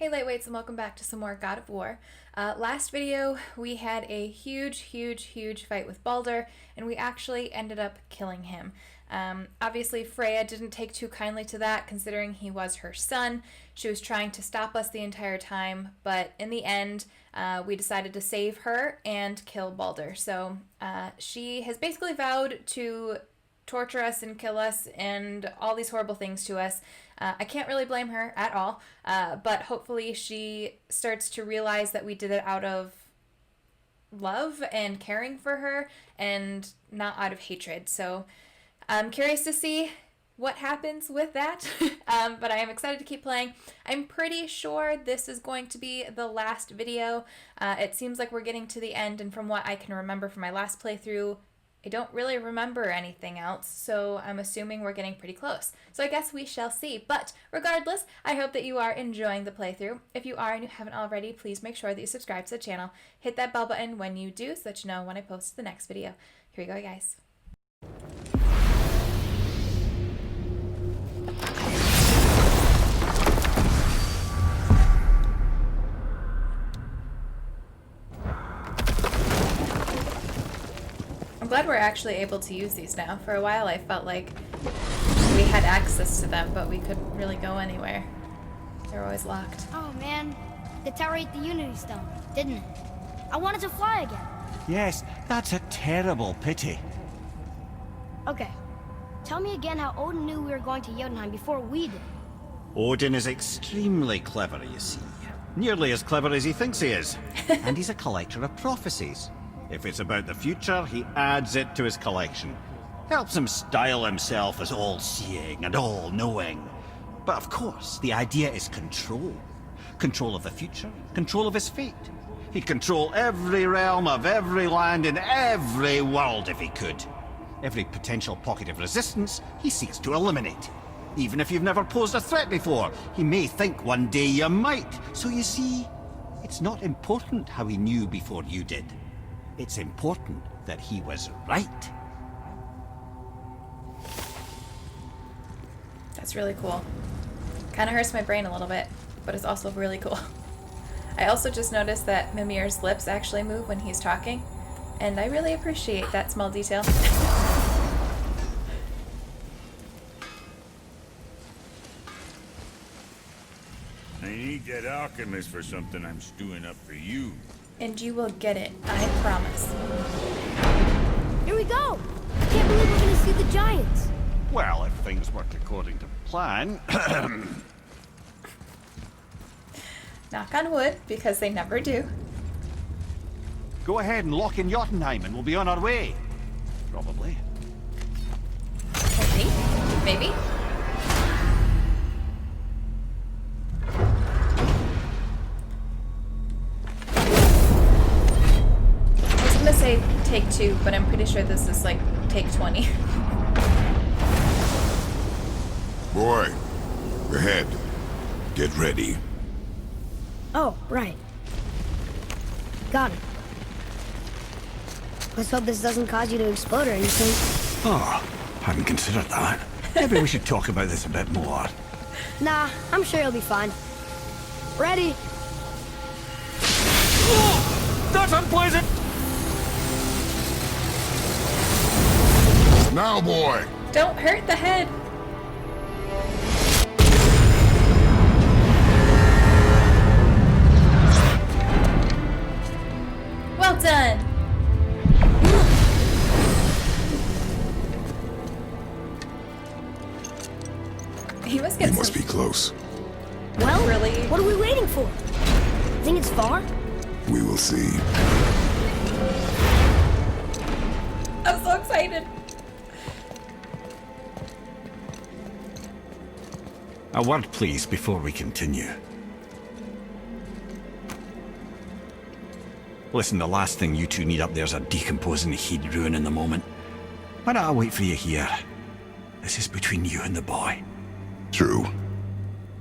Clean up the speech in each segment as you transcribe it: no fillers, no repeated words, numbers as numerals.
Hey Lightweights, and welcome back to some more God of War. Last video we had a huge fight with Baldur, and we actually ended up killing him. Obviously Freya didn't take too kindly to that, considering he was her son. She was trying to stop us the entire time, but in the end we decided to save her and kill Baldur. So she has basically vowed to torture us and kill us and all these horrible things to us. I can't really blame her at all, but hopefully she starts to realize that we did it out of love and caring for her and not out of hatred. So I'm curious to see what happens with that, but I am excited to keep playing. I'm pretty sure this is going to be the last video. It seems like we're getting to the end, and from what I can remember from my last playthrough, I don't really remember anything else, so I'm assuming we're getting pretty close. So I guess we shall see. But regardless, I hope that you are enjoying the playthrough. If you are and you haven't already, please make sure that you subscribe to the channel. Hit that bell button when you do so that you know when I post the next video. Here we go, guys. I'm glad we're actually able to use these now. For a while I felt like we had access to them, but we couldn't really go anywhere. They were always locked. Oh man, the tower ate the Unity Stone, didn't it? I wanted to fly again. Yes, that's a terrible pity. Okay, tell me again how Odin knew we were going to Jotunheim before we did. Odin is extremely clever, you see. Nearly as clever as he thinks he is. And he's a collector of prophecies. If it's about the future, he adds it to his collection. Helps him style himself as all-seeing and all-knowing. But of course, the idea is control. Control of the future, control of his fate. He'd control every realm of every land in every world if he could. Every potential pocket of resistance, he seeks to eliminate. Even if you've never posed a threat before, he may think one day you might. So you see, it's not important how he knew before you did. It's important that he was right. That's really cool. Kind of hurts my brain a little bit, but it's also really cool. I also just noticed that Mimir's lips actually move when he's talking, and I really appreciate that small detail. I need that alchemist for something I'm stewing up for you. And you will get it, I promise. Here we go! I can't believe we're gonna see the giants. Well, if things work according to plan... Knock on wood, because they never do. Go ahead and lock in Jotunheim and we'll be on our way. Probably. Maybe? Maybe? I was gonna say take 2, but I'm pretty sure this is like take 20. Boy, ahead. Get ready. Oh, right. Got it. Let's hope this doesn't cause you to explode or anything. Oh, hadn't considered that. Maybe we should talk about this a bit more. Nah, I'm sure you'll be fine. Ready? Oh, that's unpleasant! Now, boy! Don't hurt the head! Well done! He must get We must be close. Well, Really? what are we waiting for? Think it's far? We will see. I'm so excited! A word, please, before we continue. Listen, the last thing you two need up there is a decomposing heat ruining the moment. Why don't I wait for you here? This is between you and the boy. True.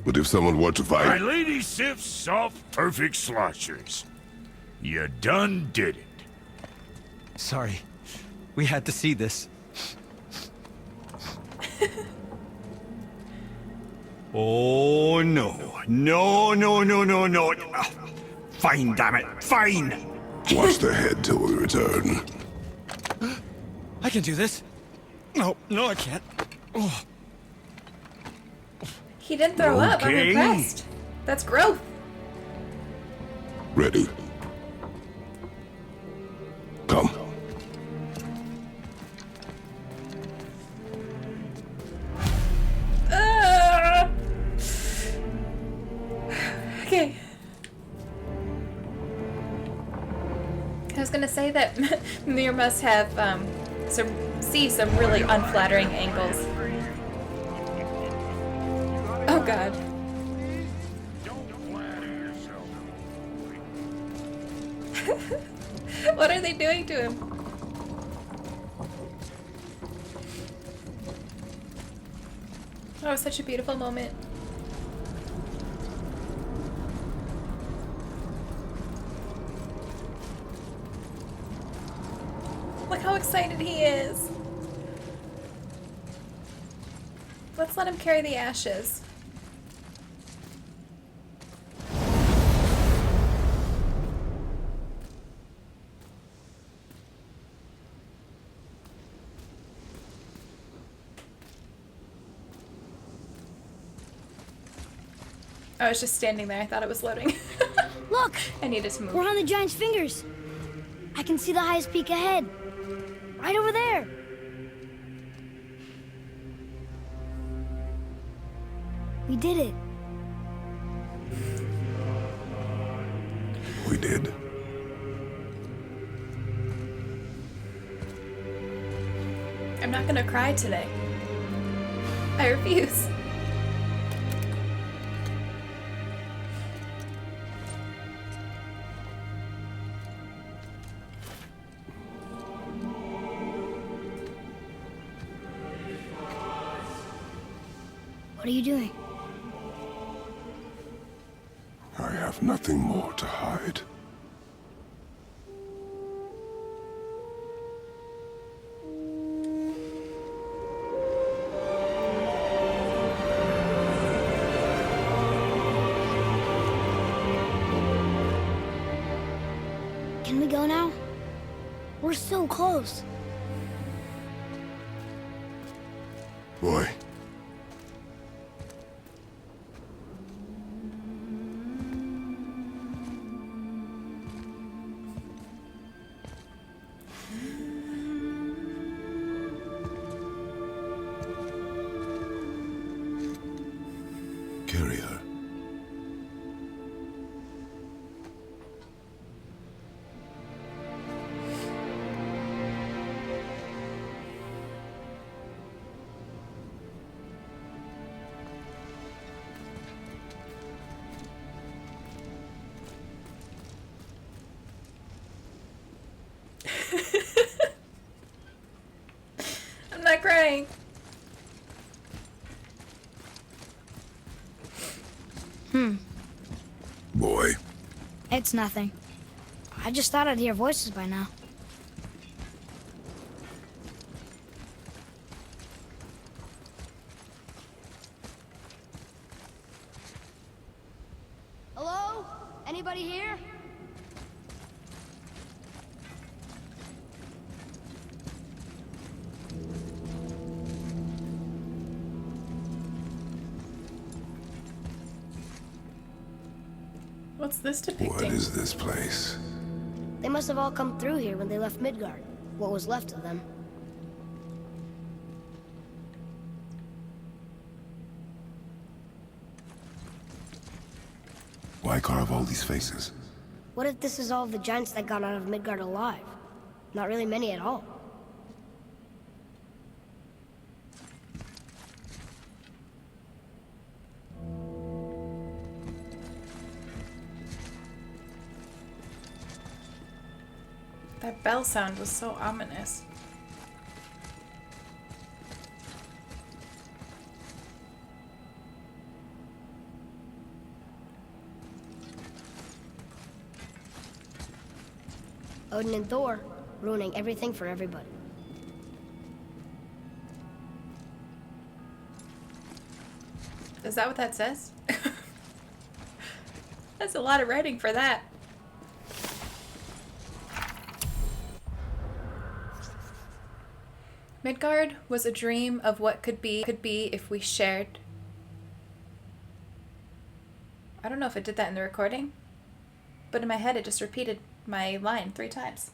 But if someone were to My fight... lady sips soft, perfect sloshers. You done did it. Sorry. We had to see this. Oh, no. No, no, no, no, no. Ah, fine, damn it. Fine. Watch the head till we return. I can do this. No, no, I can't. Oh. He didn't throw up. I'm Okay. impressed. That's growth. Ready. Come. Okay. I was gonna say that Mir must have some really unflattering angles. Oh god. What are they doing to him? Oh, such a beautiful moment. Look how excited he is. Let's let him carry the ashes. I was just standing there. I thought it was loading. Look! I needed to move. We're on the giant's fingers. I can see the highest peak ahead. Right over there. We did it. We did. I'm not gonna cry today. I refuse. What are you doing? I have nothing more to hide. Can we go now? We're so close. Boy. Carry her. I'm not crying. Boy. It's nothing. I just thought I'd hear voices by now. Hello? Anybody here? What's this What depicting? is this place? They must have all come through here when they left Midgard. What was left of them. Why carve all these faces? What if this is all of the giants that got out of Midgard alive? Not really many at all. That bell sound was so ominous. Odin and Thor, ruining everything for everybody. Is that what that says? That's a lot of writing for that. Midgard was a dream of what could be if we shared. I don't know if it did that in the recording, but in my head it just repeated my line 3 times.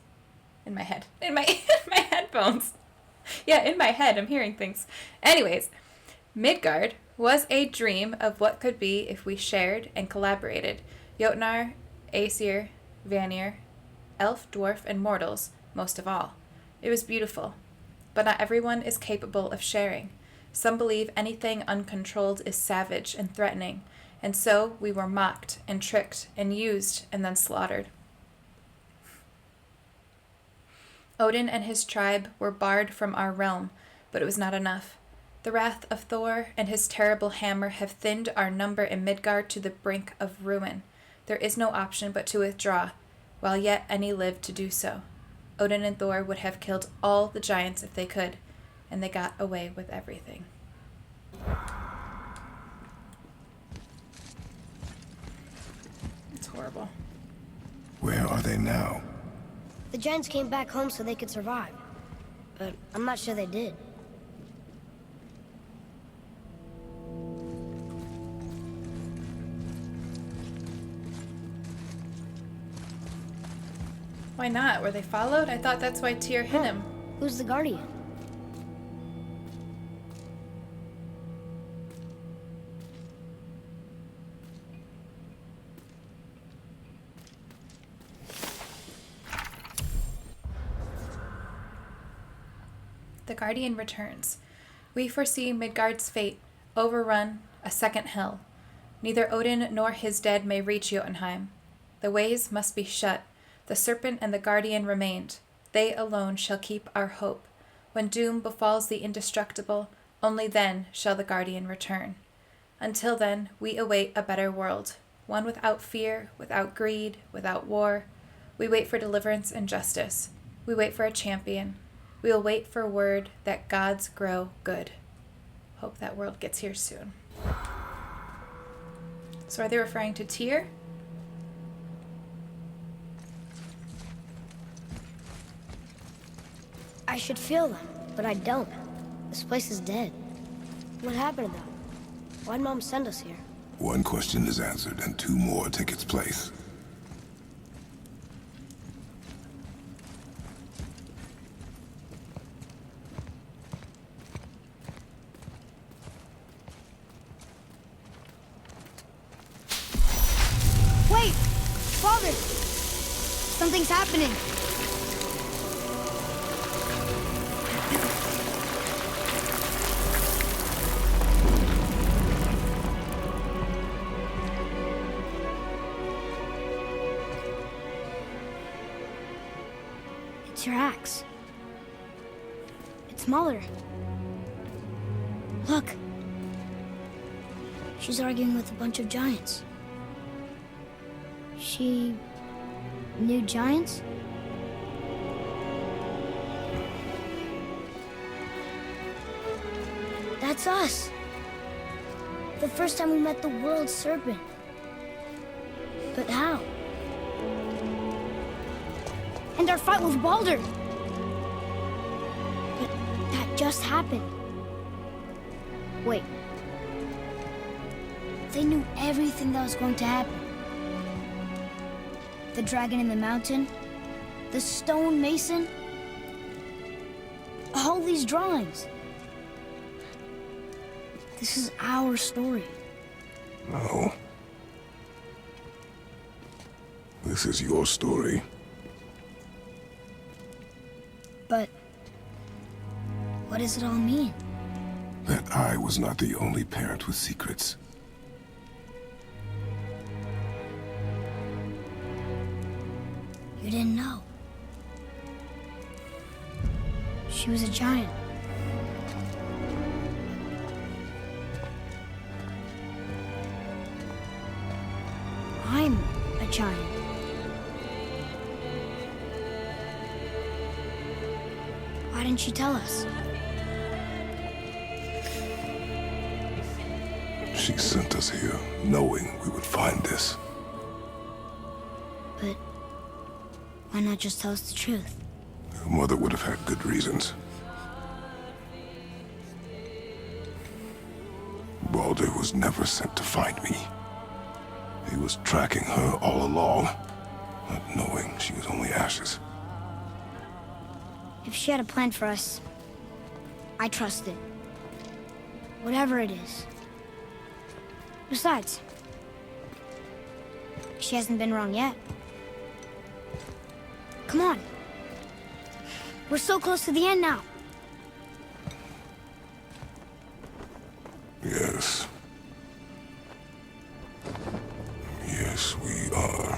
In my head. In my headphones. Yeah, in my head I'm hearing things. Anyways, Midgard was a dream of what could be if we shared and collaborated. Jotnar, Aesir, Vanir, elf, dwarf, and mortals, most of all. It was beautiful. But not everyone is capable of sharing. Some believe anything uncontrolled is savage and threatening, and so we were mocked and tricked and used and then slaughtered. Odin and his tribe were barred from our realm, but it was not enough. The wrath of Thor and his terrible hammer have thinned our number in Midgard to the brink of ruin. There is no option but to withdraw, while yet any live to do so. Odin and Thor would have killed all the giants if they could, and they got away with everything. It's horrible. Where are they now? The giants came back home so they could survive. But I'm not sure they did. Why not? Were they followed? I thought that's why Tyr hit him. Who's the guardian? The Guardian returns. We foresee Midgard's fate, overrun, a second hell. Neither Odin nor his dead may reach Jotunheim. The ways must be shut. The serpent and the Guardian remained. They alone shall keep our hope. When doom befalls the indestructible, only then shall the Guardian return. Until then, we await a better world, one without fear, without greed, without war. We wait for deliverance and justice. We wait for a champion. We will wait for word that gods grow good. Hope that world gets here soon. So are they referring to Tyr? I should feel them, but I don't. This place is dead. What happened to them? Why'd Mom send us here? One question is answered and 2 more take its place. Wait! Father! Something's happening! It's your axe. It's Mother. Look. She's arguing with a bunch of giants. She knew giants? That's us. The first time we met the world serpent. But how? And our fight with Baldur. But that just happened. Wait. They knew everything that was going to happen. The dragon in the mountain, the stone mason, all these drawings. This is our story. No. This is your story. But what does it all mean? That I was not the only parent with secrets. You didn't know. She was a giant. I'm a giant. Why didn't she tell us? She She sent us here, knowing we would find this. But why not just tell us the truth? Your mother would have had good reasons. Balder was never sent to find me. He was tracking her all along, not knowing she was only ashes. If she had a plan for us, I trust it. Whatever it is. Besides, she hasn't been wrong yet. Come on. We're so close to the end now. Yes. Yes, we are.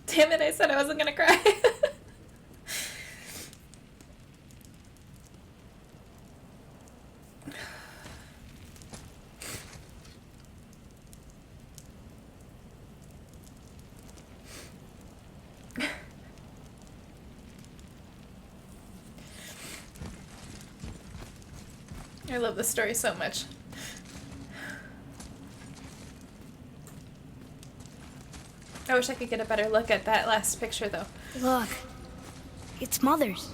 Damn it, I said I wasn't gonna cry. I love this story so much. I wish I could get a better look at that last picture, though. Look. It's Mother's.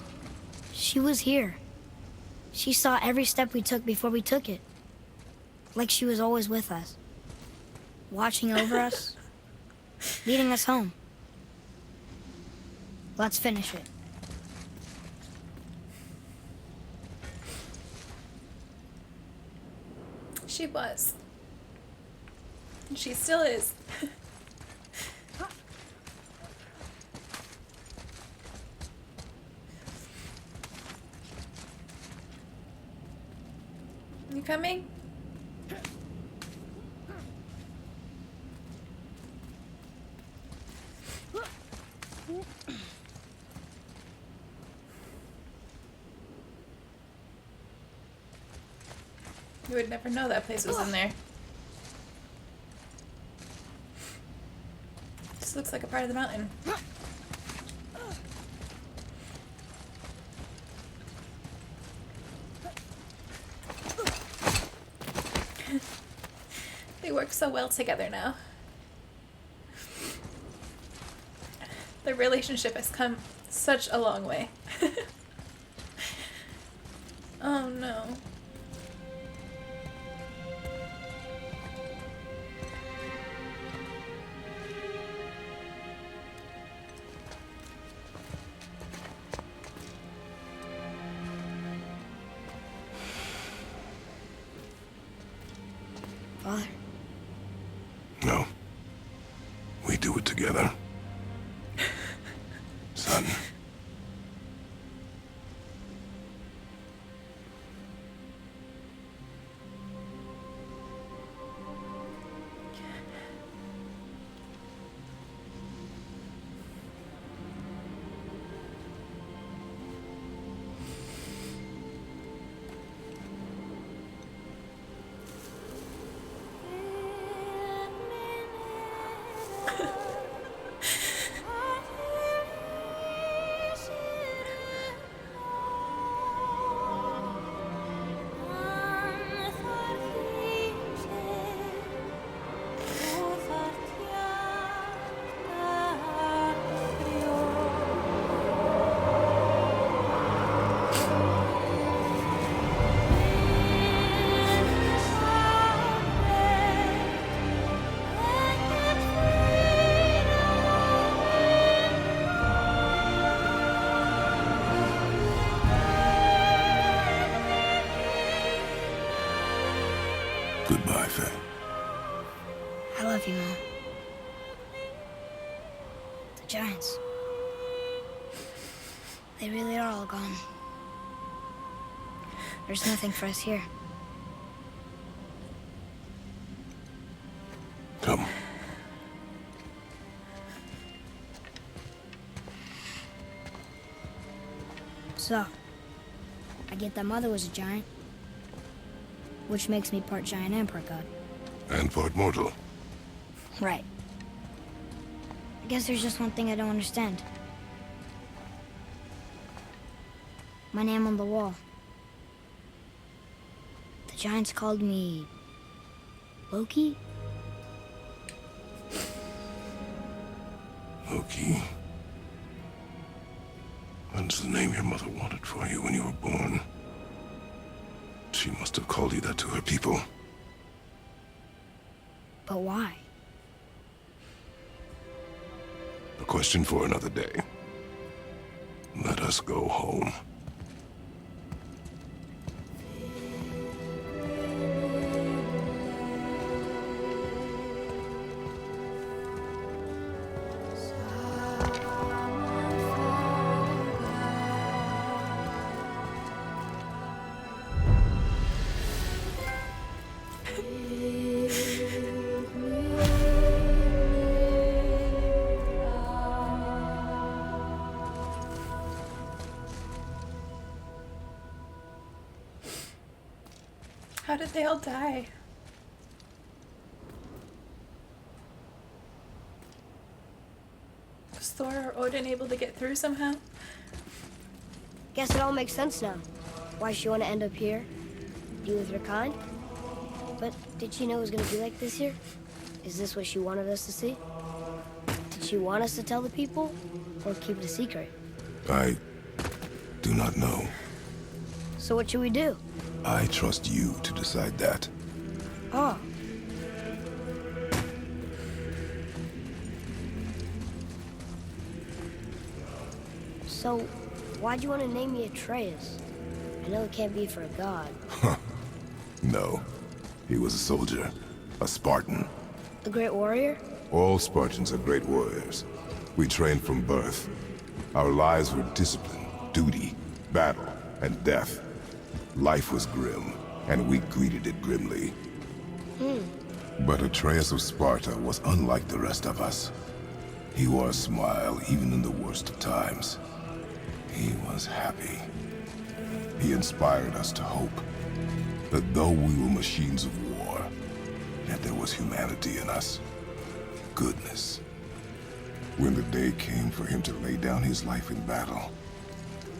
She was here. She saw every step we took before we took it. Like she was always with us. Watching over us. Leading us home. Let's finish it. She was. And she still is. You coming? You would never know that place was in there. This looks like a part of the mountain. They work so well together now. Their relationship has come such a long way. Oh no. Father. No. We do it together. Son. Goodbye, Faye. I love you, Mom. The giants. They really are all gone. There's nothing for us here. Come. So, I get that Mother was a giant, which makes me part giant and part god. And part mortal. Right. I guess there's just one thing I don't understand. My name on the wall. The giants called me... Loki? Loki. That's the name your mother wanted for you when you were born. She must have called you that to her people. But why? A question for another day. Let us go home. How did they all die? Was Thor or Odin able to get through somehow? Guess it all makes sense now. Why she want to end up here? Be with her kind? But did she know it was going to be like this here? Is this what she wanted us to see? Did she want us to tell the people? Or keep it a secret? I do not know. So what should we do? I trust you to decide that. Oh. So, why'd you want to name me Atreus? I know it can't be for a god. No. He was a soldier. A Spartan. A great warrior? All Spartans are great warriors. We trained from birth. Our lives were discipline, duty, battle, and death. Life was grim, and we greeted it grimly. But Atreus of Sparta was unlike the rest of us. He wore a smile even in the worst of times. He was happy. He inspired us to hope that though we were machines of war, yet there was humanity in us. Goodness. When the day came for him to lay down his life in battle,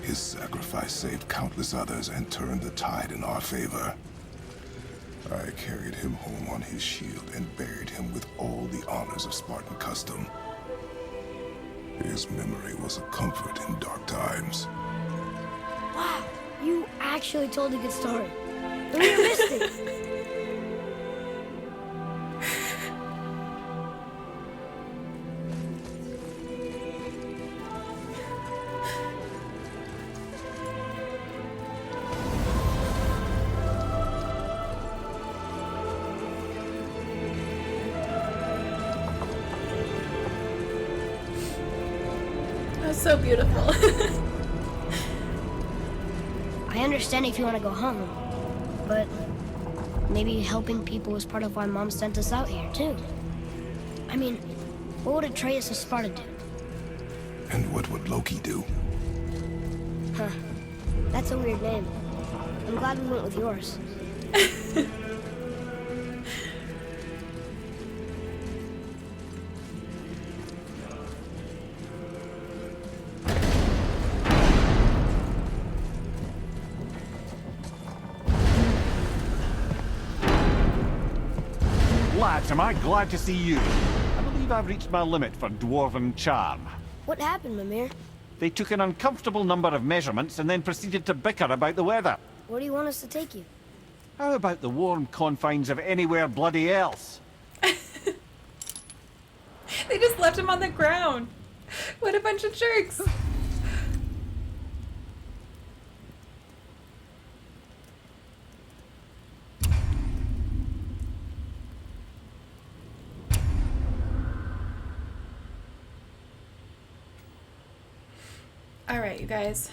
his sacrifice saved countless others and turned the tide in our favor. I carried him home on his shield and buried him with all the honors of Spartan custom. His memory was a comfort in dark times. Wow, you actually told a good story. The real mystic. So beautiful. I understand if you want to go home, but maybe helping people was part of why Mom sent us out here, too. I mean, what would Atreus of Sparta do? And what would Loki do? Huh. That's a weird name. I'm glad we went with yours. Lads, am I glad to see you. I believe I've reached my limit for dwarven charm. What happened, Mimir? They took an uncomfortable number of measurements and then proceeded to bicker about the weather. Where do you want us to take you? How about the warm confines of anywhere bloody else? They just left him on the ground. What a bunch of jerks. All right, you guys.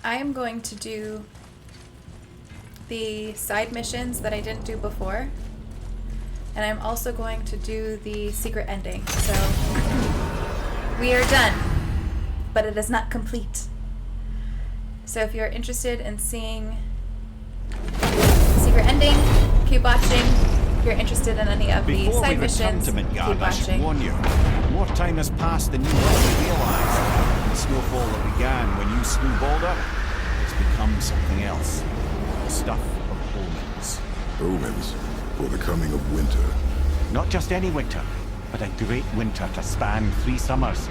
I am going to do the side missions that I didn't do before. And I'm also going to do the secret ending. So we are done, but it is not complete. So if you're interested in seeing the secret ending, keep watching. If you're interested in any of the Before side we return missions, to keep Midgard, I should watching. warn you. More time has passed than you likely realise. The snowfall that began when you slew Baldur has become something else. The stuff of omens. Omens for the coming of winter. Not just any winter, but a great winter to span 3 summers.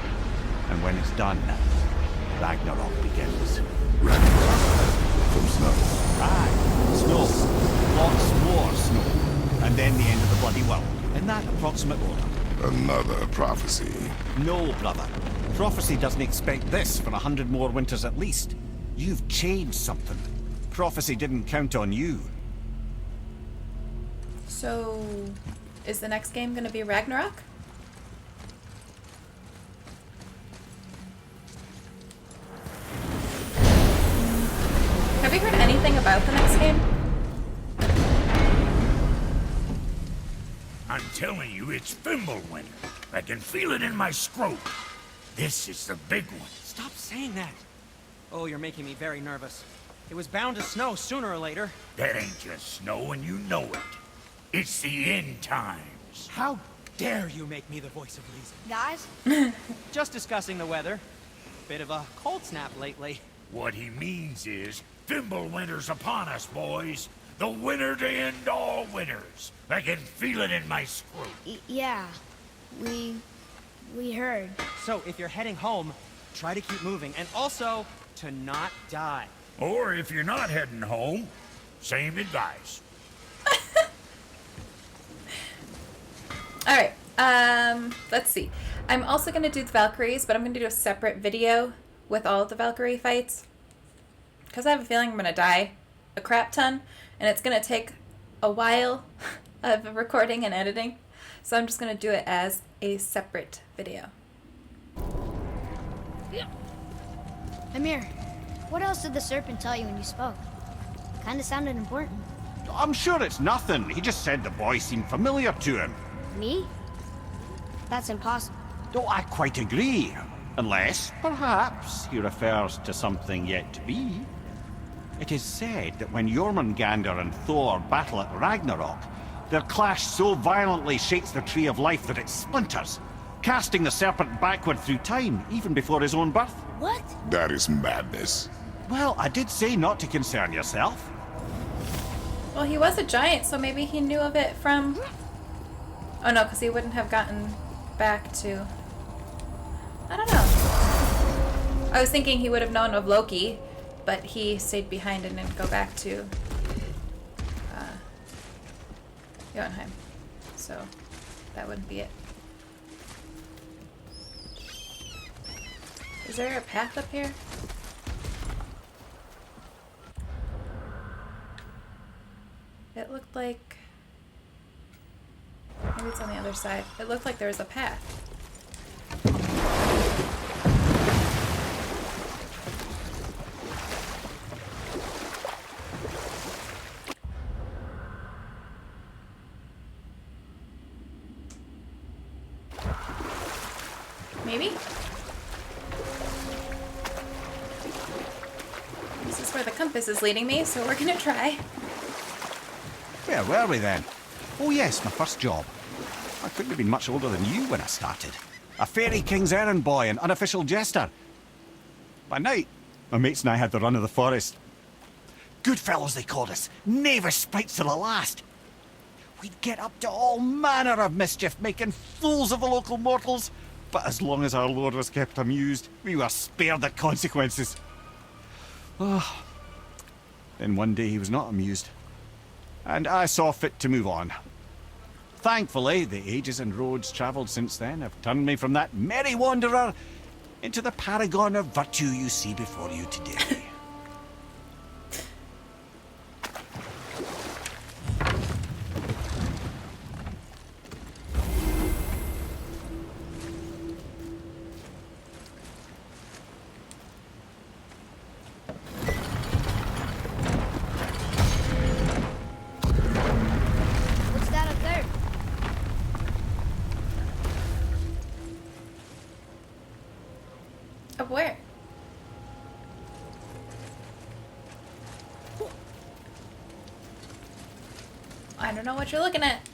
And when it's done, Ragnarok begins. Ragnarok from snow. Aye, snow. Lots more snow. And then the end of the bloody world. In that approximate order. Another prophecy. No, brother. Prophecy doesn't expect this for 100 more winters at least. You've changed something. Prophecy didn't count on you. So, is the next game going to be Ragnarok? Have you heard anything about the next game? I'm telling you, it's Fimbulwinter. I can feel it in my scrote. This is the big one. Stop saying that. Oh, you're making me very nervous. It was bound to snow sooner or later. That ain't just snow, and you know it. It's the end times. How dare you make me the voice of reason? Guys, Just discussing the weather. Bit of a cold snap lately. What he means is, Fimbulwinter's upon us, boys. The winter to end all winters. I can feel it in my scrote. yeah, we heard. So if you're heading home, try to keep moving. And also, to not die. Or if you're not heading home, same advice. Alright, let's see. I'm also going to do the Valkyries, but I'm going to do a separate video with all of the Valkyrie fights. Because I have a feeling I'm going to die a crap ton, and it's going to take a while of recording and editing. So I'm just going to do it as a separate video. Amir, what else did the serpent tell you when you spoke? Kinda sounded important. I'm sure it's nothing. He just said the boy seemed familiar to him. Me? That's impossible. Don't I quite agree? Unless, perhaps, he refers to something yet to be. It is said that when Jormungandr and Thor battle at Ragnarok, their clash so violently shakes the Tree of Life that it splinters, casting the serpent backward through time, even before his own birth. What? That is madness. Well, I did say not to concern yourself. Well, he was a giant, so maybe he knew of it from... Oh no, because he wouldn't have gotten back to... I don't know. I was thinking he would have known of Loki, but he stayed behind and didn't go back to Jotunheim. So that wouldn't be it. Is there a path up here? It looked like... Maybe it's on the other side. It looked like there was a path. Maybe? This is where the compass is leading me, so we're gonna try. Where were we then? Oh yes, my first job. I couldn't have been much older than you when I started. A fairy king's errand boy and unofficial jester. By night, my mates and I had the run of the forest. Good fellows they called us, knavish sprites to the last. We'd get up to all manner of mischief, making fools of the local mortals. But as long as our lord was kept amused, we were spared the consequences. Oh. Then one day he was not amused, and I saw fit to move on. Thankfully, the ages and roads travelled since then have turned me from that merry wanderer into the paragon of virtue you see before you today. I don't know what you're looking at.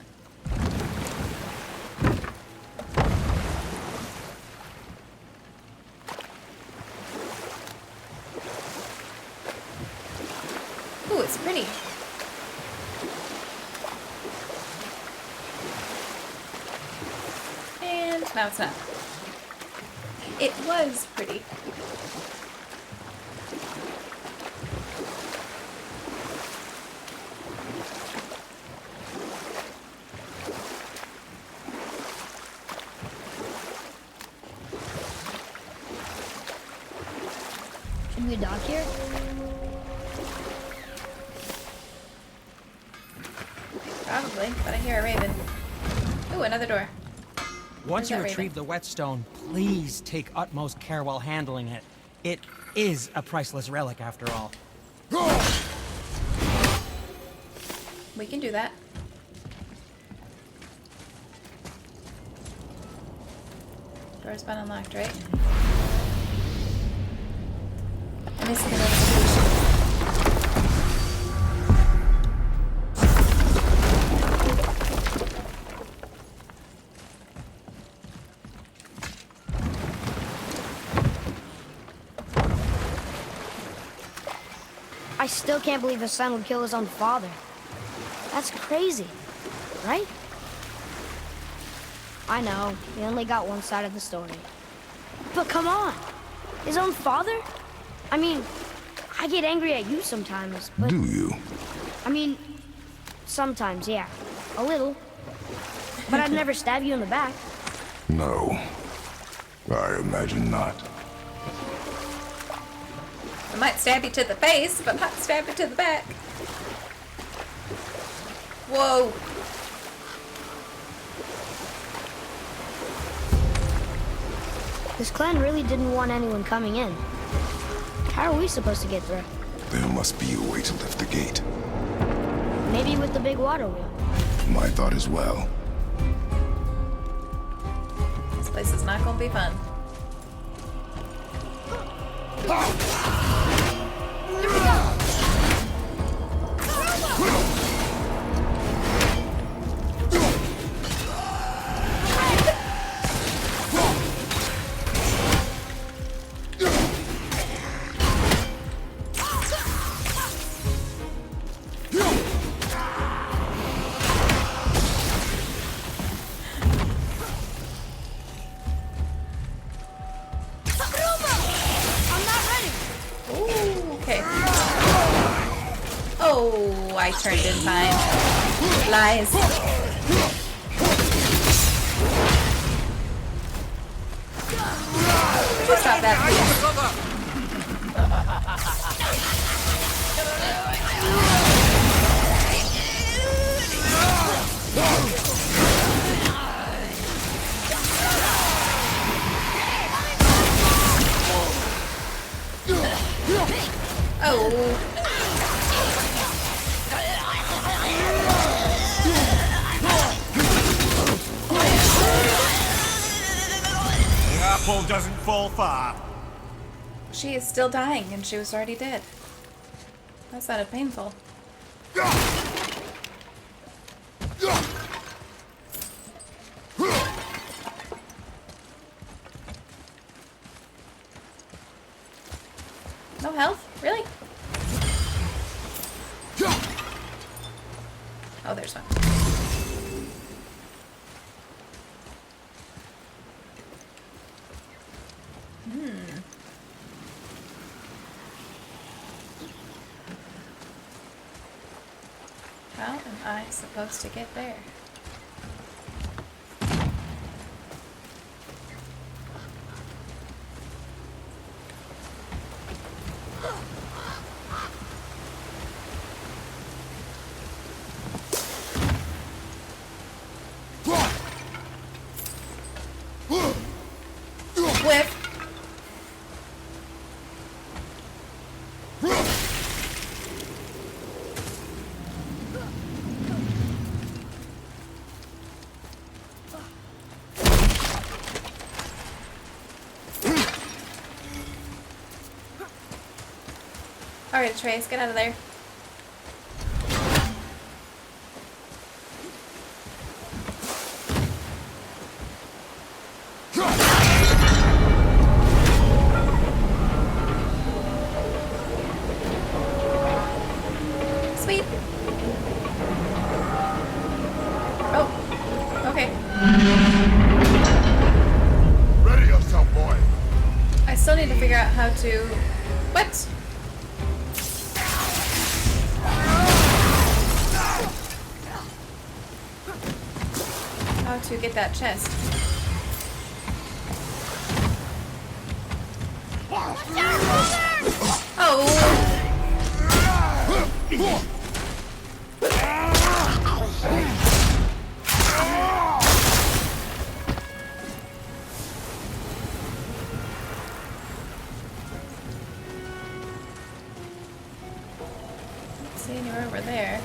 Ooh, it's pretty. And now it's not. It was pretty. Should we dock here? Probably, but I hear a raven. Ooh, another door. Once you that retrieve the whetstone, please take utmost care while handling it. It is a priceless relic, after all. We can do that. Door's been unlocked, right? Let me see the notification. I still can't believe his son would kill his own father. That's crazy, right? I know, we only got one side of the story. But come on, his own father? I mean, I get angry at you sometimes, but... Do you? I mean, sometimes, yeah. A little. But I'd never stab you in the back. No. I imagine not. I might stab you to the face, but not stab you to the back. Whoa. This clan really didn't want anyone coming in. How are we supposed to get through? There must be a way to lift the gate. Maybe with the big water wheel. My thought as well. This place is not gonna be fun. Here we go! Oh, I turned in time. Lies. Stop that, please. Oh. Apple doesn't fall far. She is still dying, and she was already dead. That sounded painful. No health? Really? Oh, there's one. How am I supposed to get there? Whip. Alright, Atreus, get out of there. sweet. Oh, okay. Ready yourself, boy. I still need to figure out how to... What? How to get that chest. Oh! Don't see anywhere over there.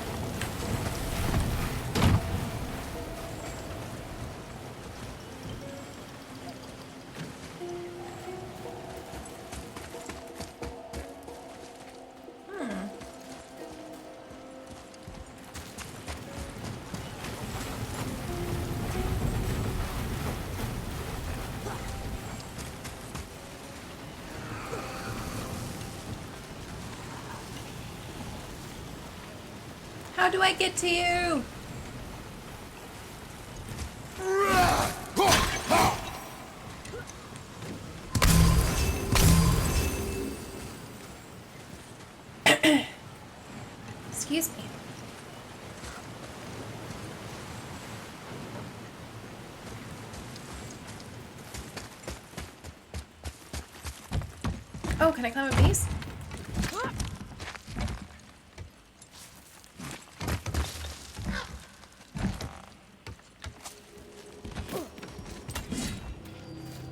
How do I get to you? Excuse me. Oh, can I climb up these?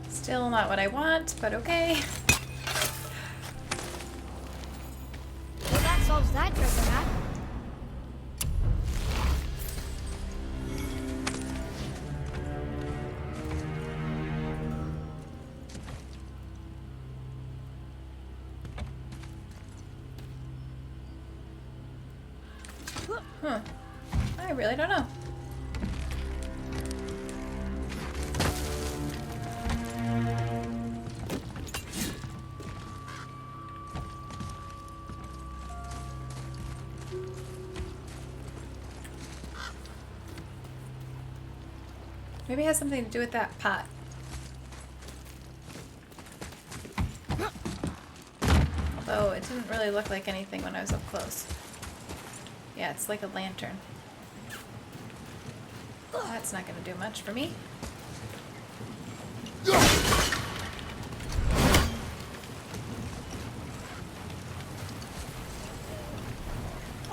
Still not what I want, but okay. Well, that solves that treasure map. Huh. I really don't know. Maybe it has something to do with that pot. Although it didn't really look like anything when I was up close. Yeah, it's like a lantern. That's not gonna do much for me.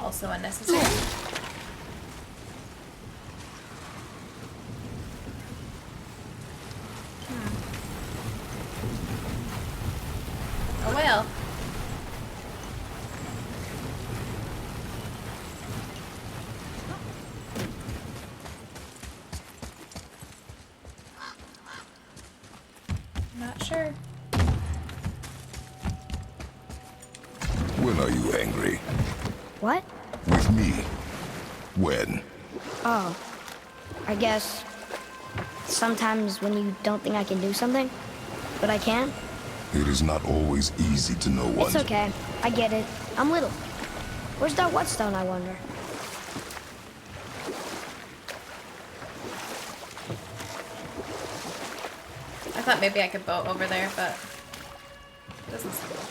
Also unnecessary. Oh well. Not sure. When are you angry? What? With me. When? Oh. I guess sometimes when you don't think I can do something, but I can. It is not always easy to know It's okay. I get it. I'm little. Where's that whetstone, I wonder? I thought maybe I could boat over there, but it doesn't seem like it.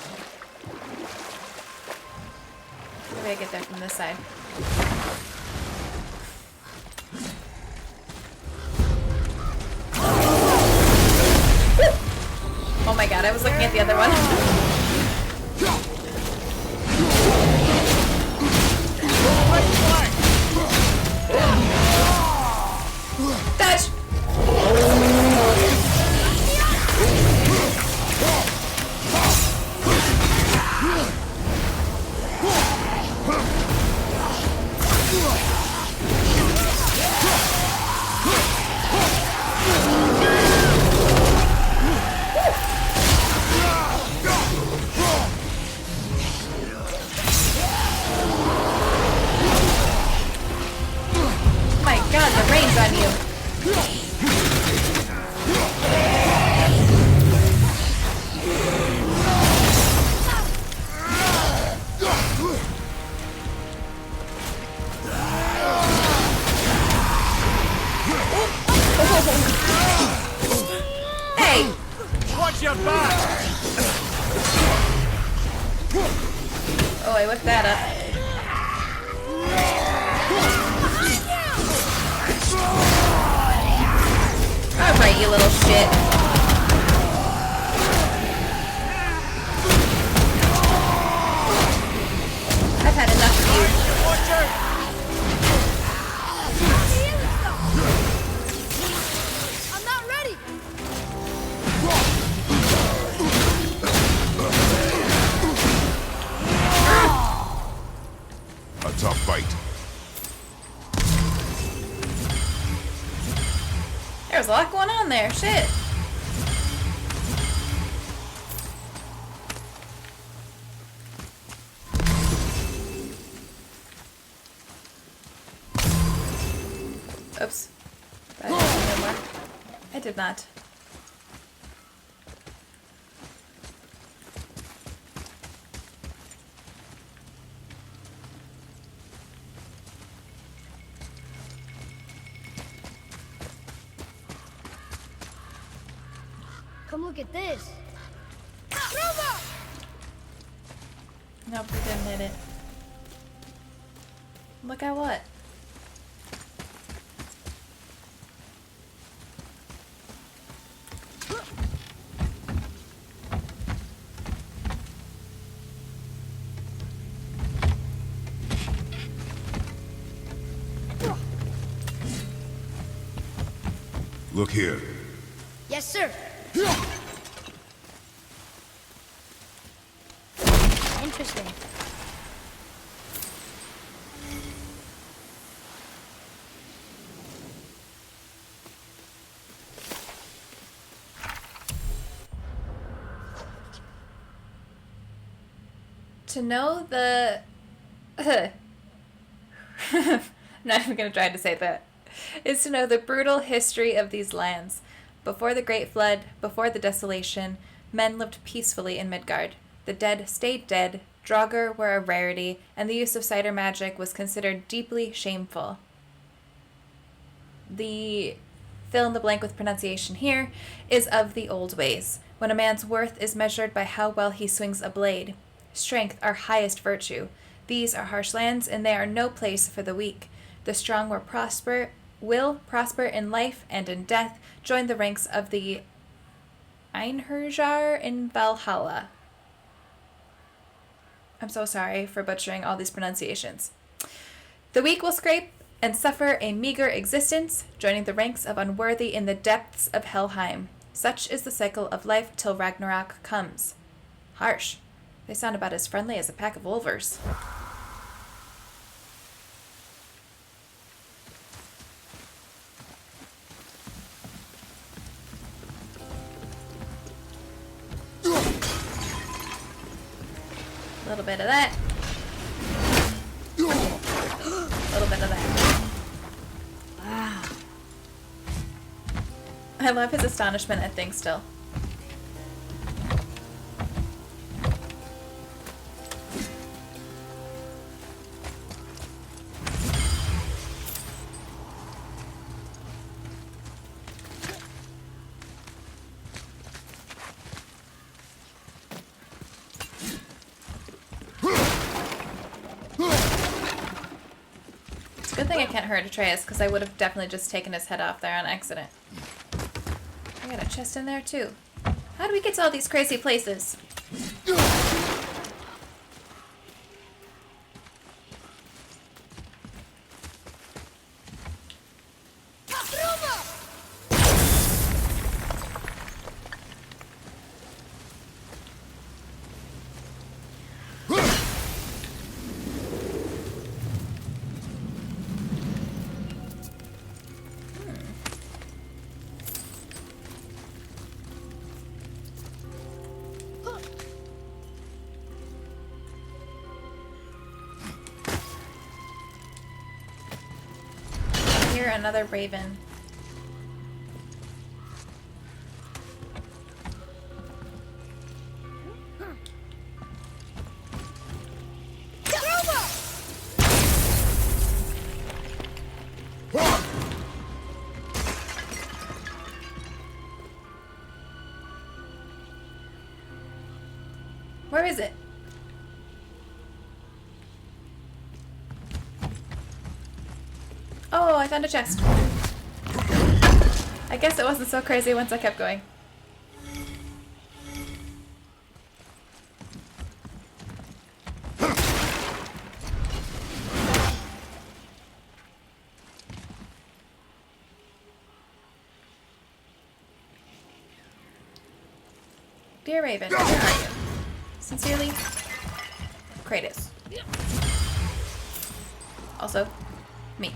Maybe I get there from this side. Oh my god, I was looking at the other one. Dodge! My god, the rain's on you. Oh, I whipped that up. Alright, you little shit. I've had enough of you. I'm not ready. A tough fight. There's a lot going on there. Shit. Oops. I didn't do no more. I did not. Come look at this. Nope, we didn't hit it. Look at what? Look here. Yes, sir. Interesting. To know the... I'm not even going to try to say that. Is to know the brutal history of these lands. Before the Great Flood, before the desolation, men lived peacefully in Midgard. The dead stayed dead, Draugr were a rarity, and the use of cider magic was considered deeply shameful. The fill in the blank with pronunciation here is of the old ways, when a man's worth is measured by how well he swings a blade. Strength, our highest virtue. These are harsh lands, and they are no place for the weak. The strong will prosper in life and in death, join the ranks of the Einherjar in Valhalla. I'm so sorry for butchering all these pronunciations. The weak will scrape and suffer a meager existence, joining the ranks of unworthy in the depths of Helheim. Such is the cycle of life till Ragnarok comes. Harsh. They sound about as friendly as a pack of wolvers. A little bit of that. A little bit of that. Wow. I love his astonishment at things still. Good thing I can't hurt Atreus, because I would have definitely just taken his head off there on accident. I got a chest in there too. How do we get to all these crazy places? Here, another raven. Where is it? Oh, I found a chest. I guess it wasn't so crazy once I kept going. Dear Raven, where are you? Sincerely, Kratos. Also, me.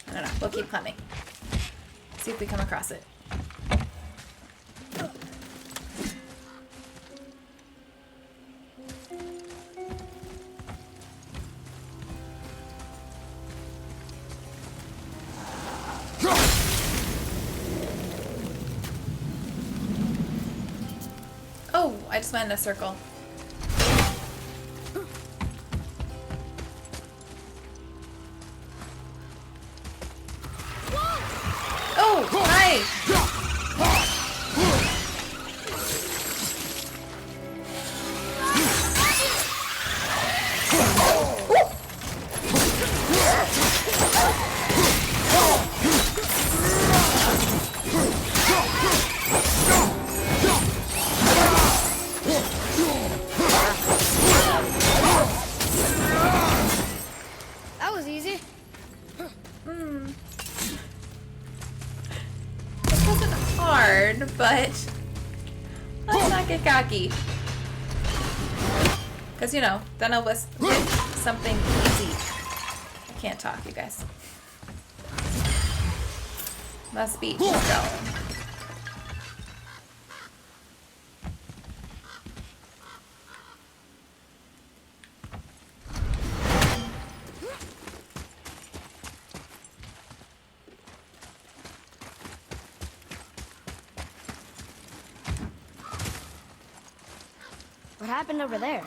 I don't know. We'll keep climbing. See if we come across it. Oh, I just went in a circle. Oh, hi! That was easy. It wasn't hard, but let's not get cocky. Because, you know, then I'll list something easy. I can't talk, you guys. My speech is going. What happened over there?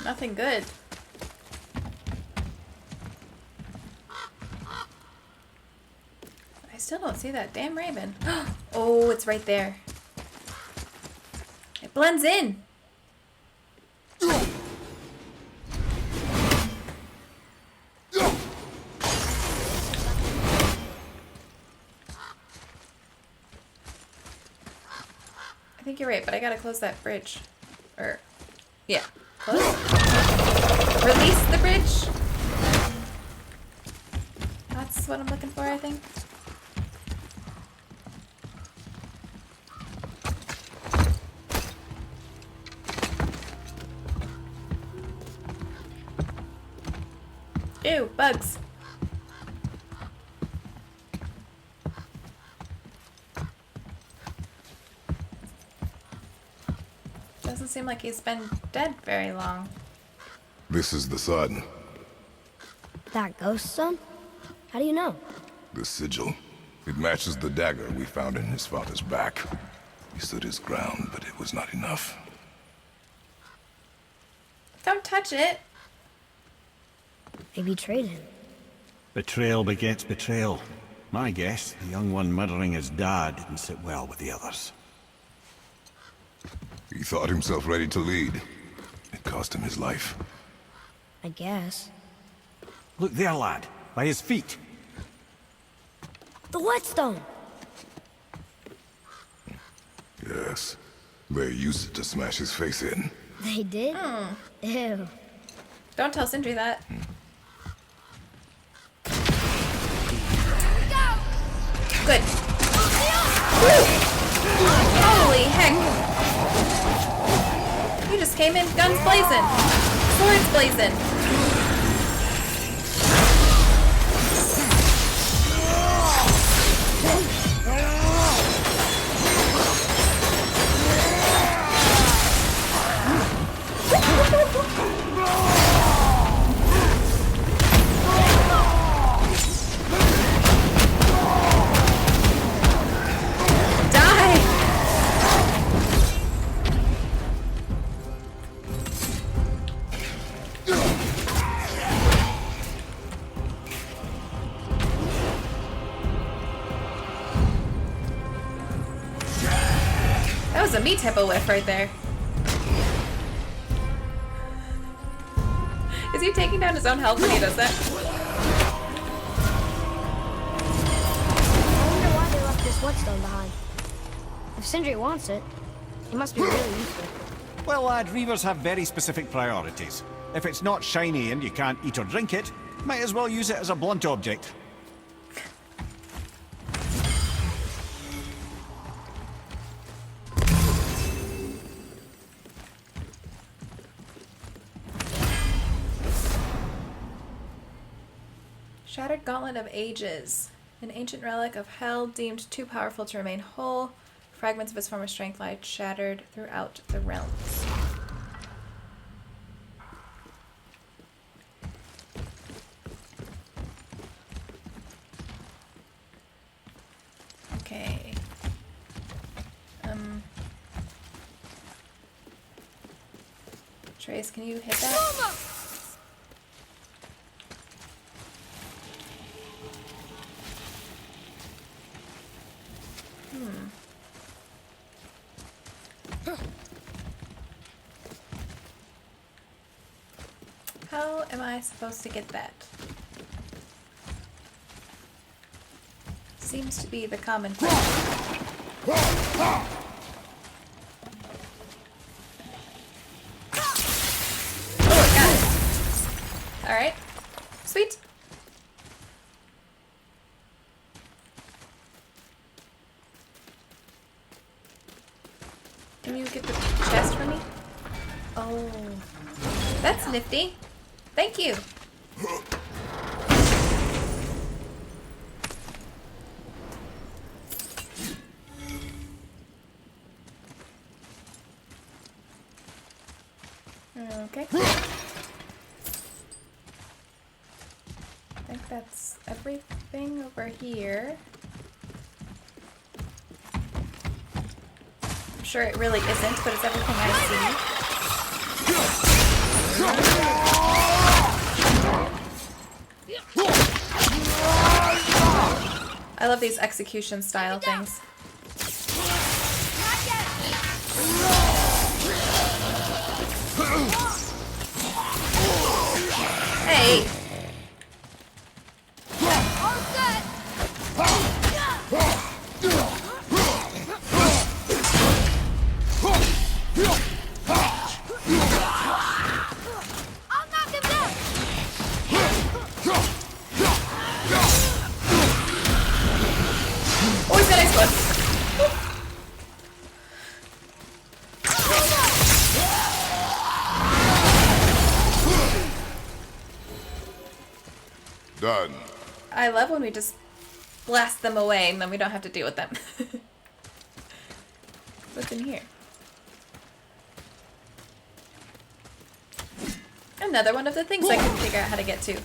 Nothing good. I still don't see that damn raven. Oh, it's right there. It blends in. I think you're right, but I gotta close that bridge. Or, yeah, close. Release the bridge. That's what I'm looking for, I think. Ew, bugs. Doesn't seem like he's been dead very long. This is the sun. That ghost son? How do you know? The sigil. It matches the dagger we found in his father's back. He stood his ground, but it was not enough. Don't touch it. They betrayed him. Betrayal begets betrayal. My guess, the young one murdering his dad didn't sit well with the others. He thought himself ready to lead. It cost him his life. I guess. Look there, lad. By his feet. The whetstone! Yes. They used it to smash his face in. They did? Ew. Don't tell Sindri that. Good. Holy heck. You just came in guns blazing. Swords blazing. was a meat hippo whiff right there. Is he taking down his own health when he does that? I wonder why they left this whetstone behind. If Sindri wants it, it must be really useful. Well, lad, reavers have very specific priorities. If it's not shiny and you can't eat or drink it, might as well use it as a blunt object. Shattered Gauntlet of Ages. An ancient relic of hell deemed too powerful to remain whole. Fragments of its former strength lie shattered throughout the realms. Okay. Atreus, can you hit that? How am I supposed to get that? Seems to be the common question. Oh, I got it. Alright. Sweet. Can you get the chest for me? Oh. That's nifty. Thank you. Okay. I think that's everything over here. I'm sure it really isn't, but it's everything I see. I love these execution style things. Hey! Done. I love when we just blast them away and then we don't have to deal with them. What's in here? Another one of the things I couldn't figure out how to get to.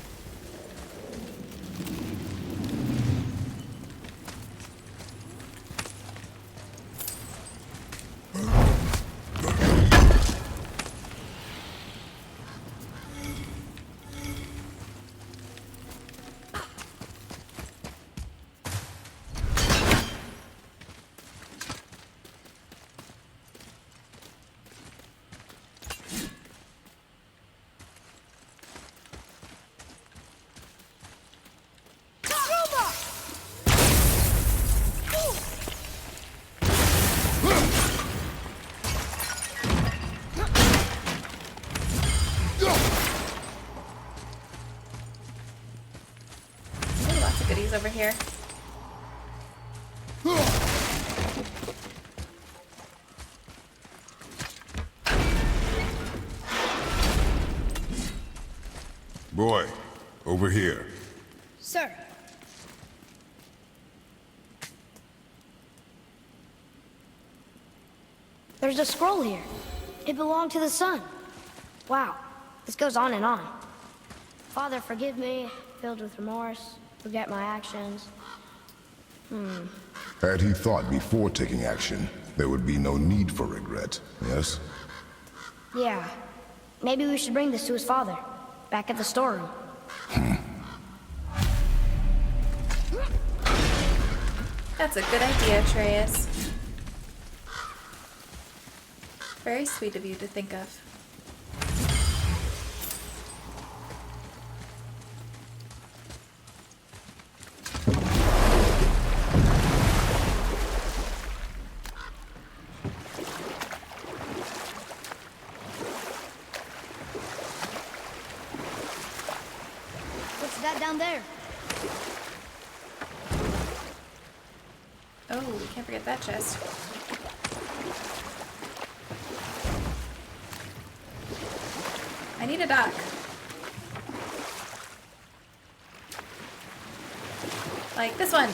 Goodies over here. Boy, over here. Sir. There's a scroll here. It belonged to the sun. Wow, this goes on and on. Father, forgive me, filled with remorse. Forget my actions. Had he thought before taking action, there would be no need for regret, yes? Yeah. Maybe we should bring this to his father. Back at the storeroom. That's a good idea, Atreus. Very sweet of you to think of. What's that down there? Oh, we can't forget that chest. I need a dock. Like this one.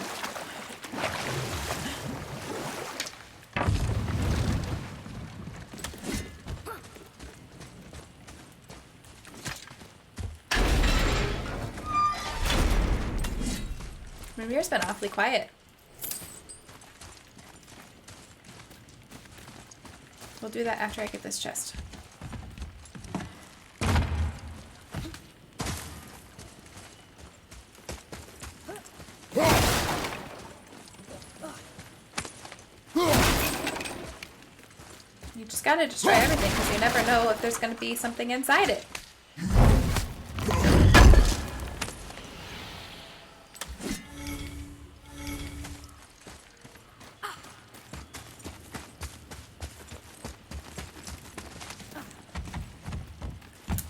Ramir's been awfully quiet. We'll do that after I get this chest. You just gotta destroy everything because you never know if there's gonna be something inside it.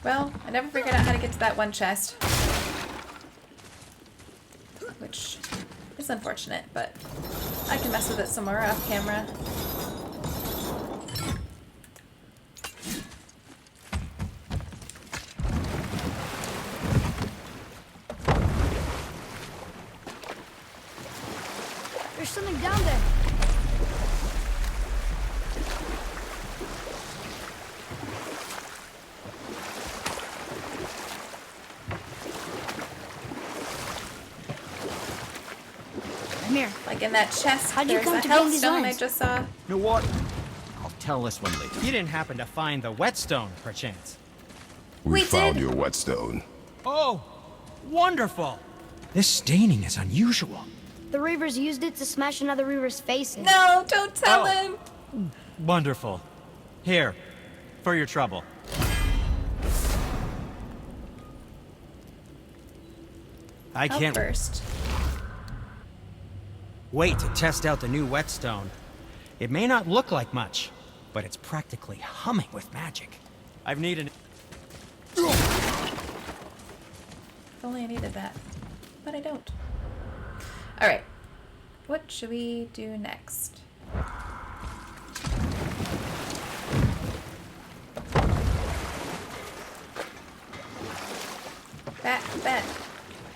Well, I never figured out how to get to that one chest. Which is unfortunate, but I can mess with it some more off camera. There's something down there. Come here. Like in that chest, How'd you there's come a to be in these hellstone I lines? just saw. You know what? I'll tell this one later. You didn't happen to find the whetstone, perchance? We We found did. your whetstone. Oh, wonderful! This staining is unusual. The Reavers used it to smash another Reaver's face in. No, don't tell Oh. him. Wonderful. Here, for your trouble. I I'll can't first. wait to test out the new whetstone. It may not look like much, but it's practically humming with magic. I've needed... If only I needed that. But I don't. Alright. What should we do next?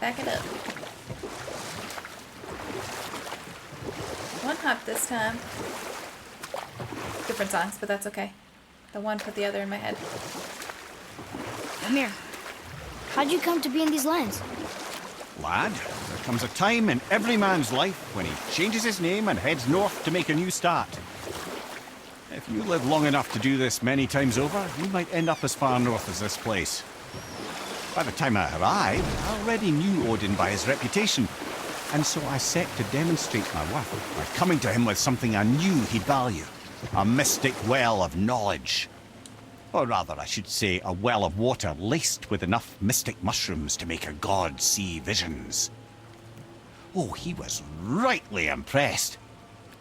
Back it up. One hop this time. Different songs, but that's okay. The one put the other in my head. Come here. How'd you come to be in these lands? Lad, there comes a time in every man's life when he changes his name and heads north to make a new start. If you live long enough to do this many times over, you might end up as far north as this place. By the time I arrived, I already knew Odin by his reputation, and so I set to demonstrate my worth by coming to him with something I knew he'd value. A mystic well of knowledge. Or rather, I should say, a well of water laced with enough mystic mushrooms to make a god see visions. Oh, he was rightly impressed.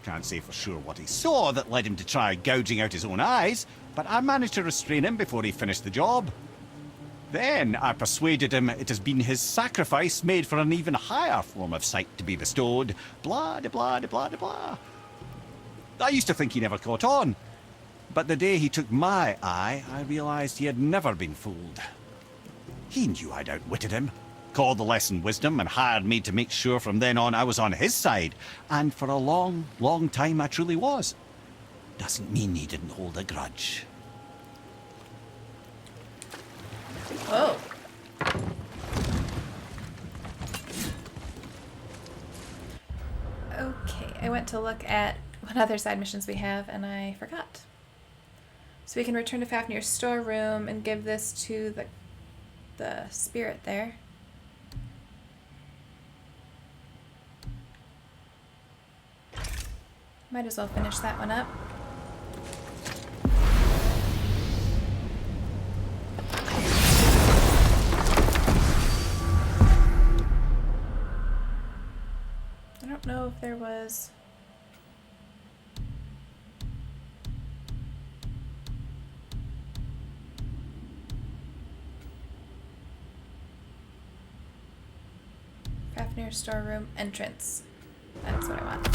Can't say for sure what he saw that led him to try gouging out his own eyes, but I managed to restrain him before he finished the job. Then I persuaded him it has been his sacrifice made for an even higher form of sight to be bestowed. Blah, de blah, de blah, de blah. I used to think he never caught on. But the day he took my eye, I realized he had never been fooled. He knew I'd outwitted him, called the lesson wisdom, and hired me to make sure from then on I was on his side. And for a long, long time I truly was. Doesn't mean he didn't hold a grudge. Whoa. Okay, I went to look at what other side missions we have, and I forgot. So we can return to Fafnir's storeroom and give this to the spirit there. Might as well finish that one up. there was... Fafnir storeroom entrance. That's what I want.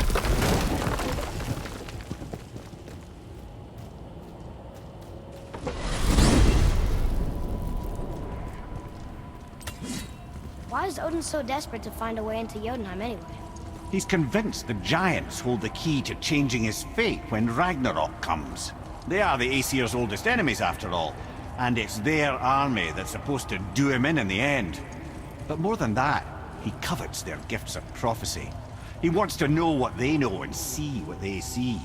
Why is Odin so desperate to find a way into Jotunheim anyway? He's convinced the giants hold the key to changing his fate when Ragnarok comes. They are the Aesir's oldest enemies, after all, and it's their army that's supposed to do him in the end. But more than that, he covets their gifts of prophecy. He wants to know what they know and see what they see.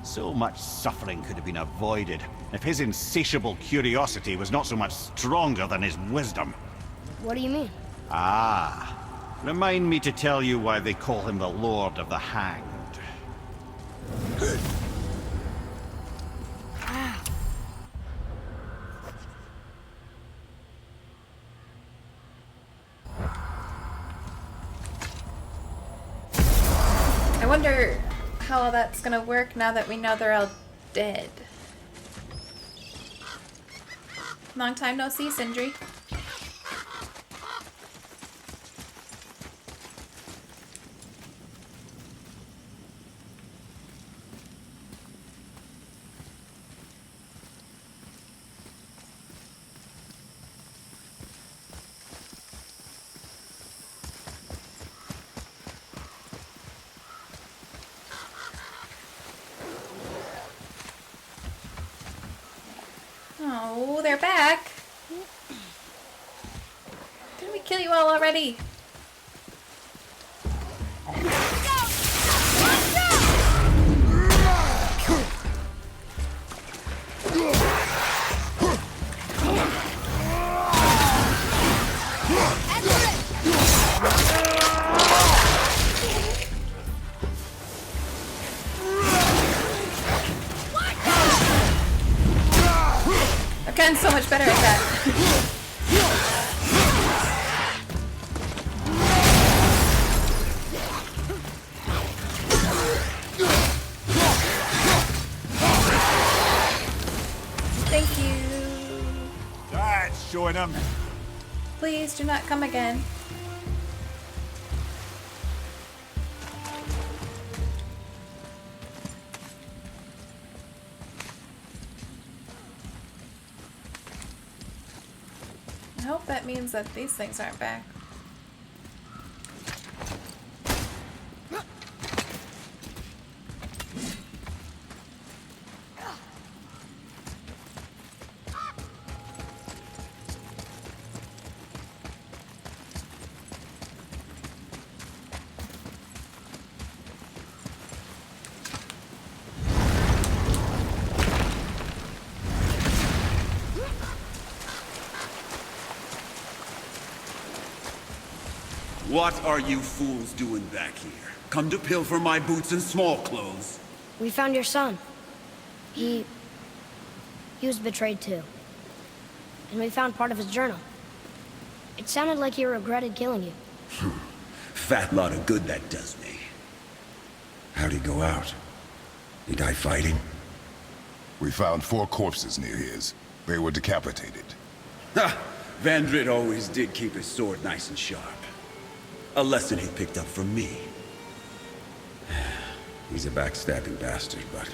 So much suffering could have been avoided if his insatiable curiosity was not so much stronger than his wisdom. What do you mean? Ah, remind me to tell you why they call him the Lord of the Hanged. I wonder how that's gonna work now that we know they're all dead. Long time no see, Sindri. Oh, they're back. Didn't we kill you all already? I've gotten so much better at that. Thank you. That's showing him. Please do not come again. I hope that means that these things aren't back. What are you fools doing back here? Come to pilfer my boots and small clothes? We found your son. He was betrayed too. And we found part of his journal. It sounded like he regretted killing you. Fat lot of good that does me. How'd he go out? He die fighting? We found 4 corpses near his. They were decapitated. Ha! Vandrid always did keep his sword nice and sharp. A lesson he picked up from me. He's a backstabbing bastard, but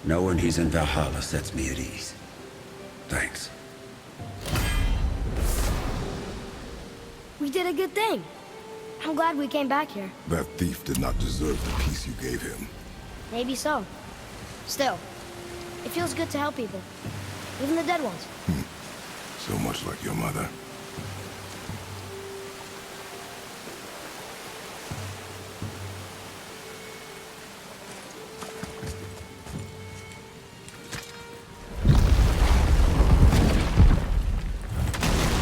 knowing he's in Valhalla sets me at ease. Thanks. We did a good thing. I'm glad we came back here. That thief did not deserve the peace you gave him. Maybe so. Still, it feels good to help people. Even the dead ones. So much like your mother.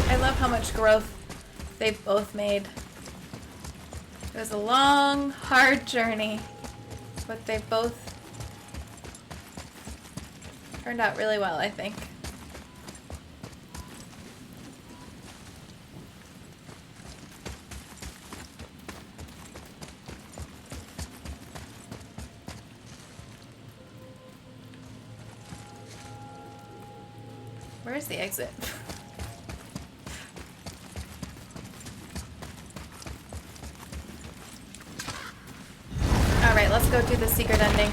I love how much growth they've both made. It was a long, hard journey, but they both turned out really well, I think. Where's the exit? Alright, let's go do the secret ending.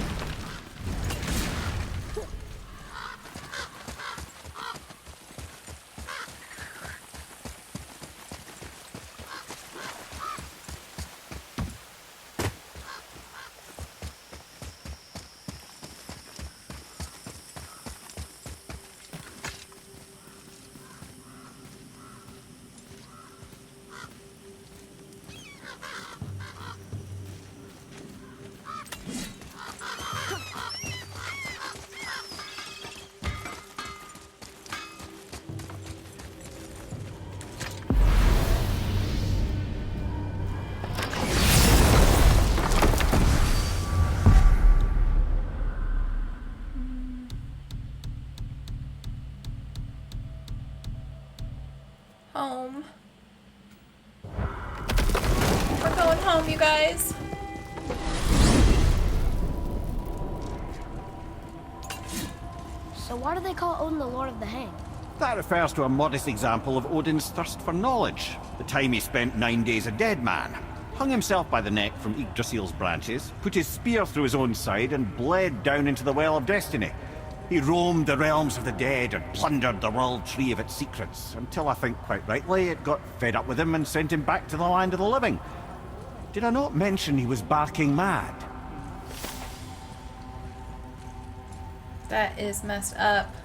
Home. We're going home, you guys. So why do they call Odin the Lord of the Hang? That refers to a modest example of Odin's thirst for knowledge. The time he spent 9 days a dead man. Hung himself by the neck from Yggdrasil's branches, put his spear through his own side, and bled down into the Well of Destiny. He roamed the realms of the dead and plundered the world tree of its secrets, until I think quite rightly it got fed up with him and sent him back to the land of the living. Did I not mention he was barking mad? That is messed up.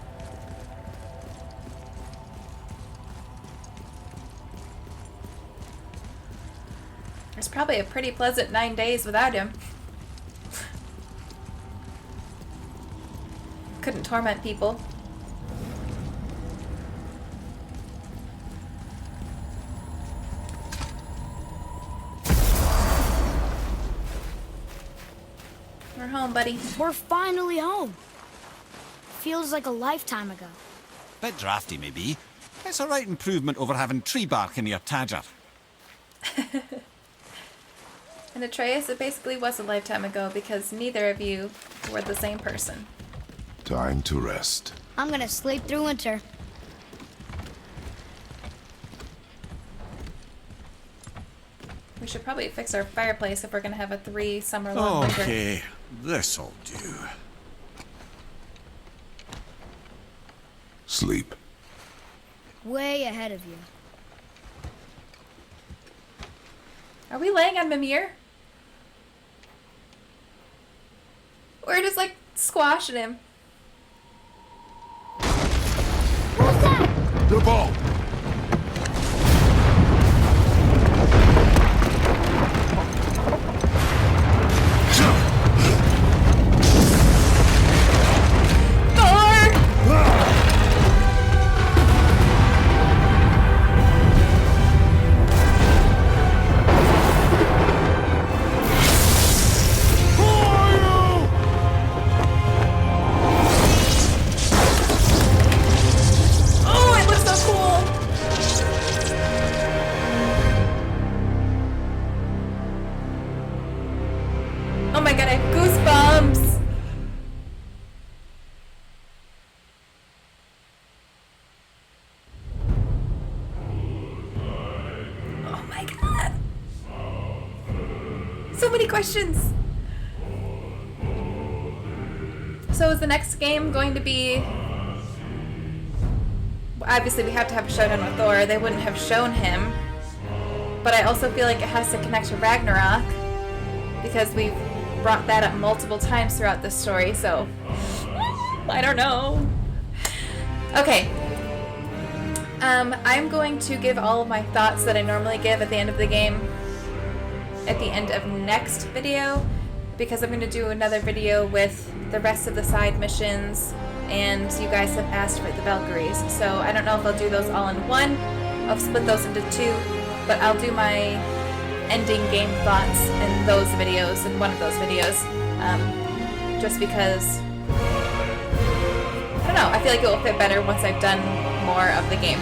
It's probably a pretty pleasant 9 days without him. Couldn't torment people. We're home, buddy. We're finally home. Feels like a lifetime ago. Bit drafty, maybe. It's a right improvement over having tree bark in your tadger. And Atreus, it basically was a lifetime ago because neither of you were the same person. Time to rest. I'm gonna sleep through winter. We should probably fix our fireplace if we're gonna have a 3 summer long winter. Okay, this'll do. Sleep. Way ahead of you. Are we laying on Mimir? We're just like squashing him. Who's that? The ball! Oh my god, I have goosebumps! Oh my god! So many questions! So is the next game going to be... Obviously we have to have a showdown with Thor. They wouldn't have shown him. But I also feel like it has to connect to Ragnarok. Because we've brought that up multiple times throughout this story, so... I don't know. Okay. I'm going to give all of my thoughts that I normally give at the end of the game at the end of next video, because I'm going to do another video with the rest of the side missions, and you guys have asked for the Valkyries, so I don't know if I'll do those all in one. I'll split those into 2, but I'll do my ending game thoughts in those videos, in one of those videos, just because, I don't know, I feel like it will fit better once I've done more of the game,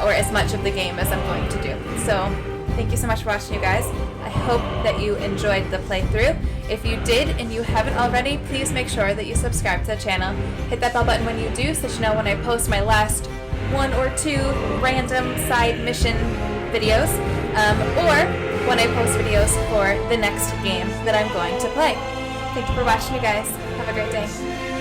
or as much of the game as I'm going to do. So thank you so much for watching, you guys. I hope that you enjoyed the playthrough. If you did and you haven't already, please make sure that you subscribe to the channel. Hit that bell button when you do so that you know when I post my last 1 or 2 random side mission videos, or when I post videos for the next game that I'm going to play. Thank you for watching, you guys. Have a great day.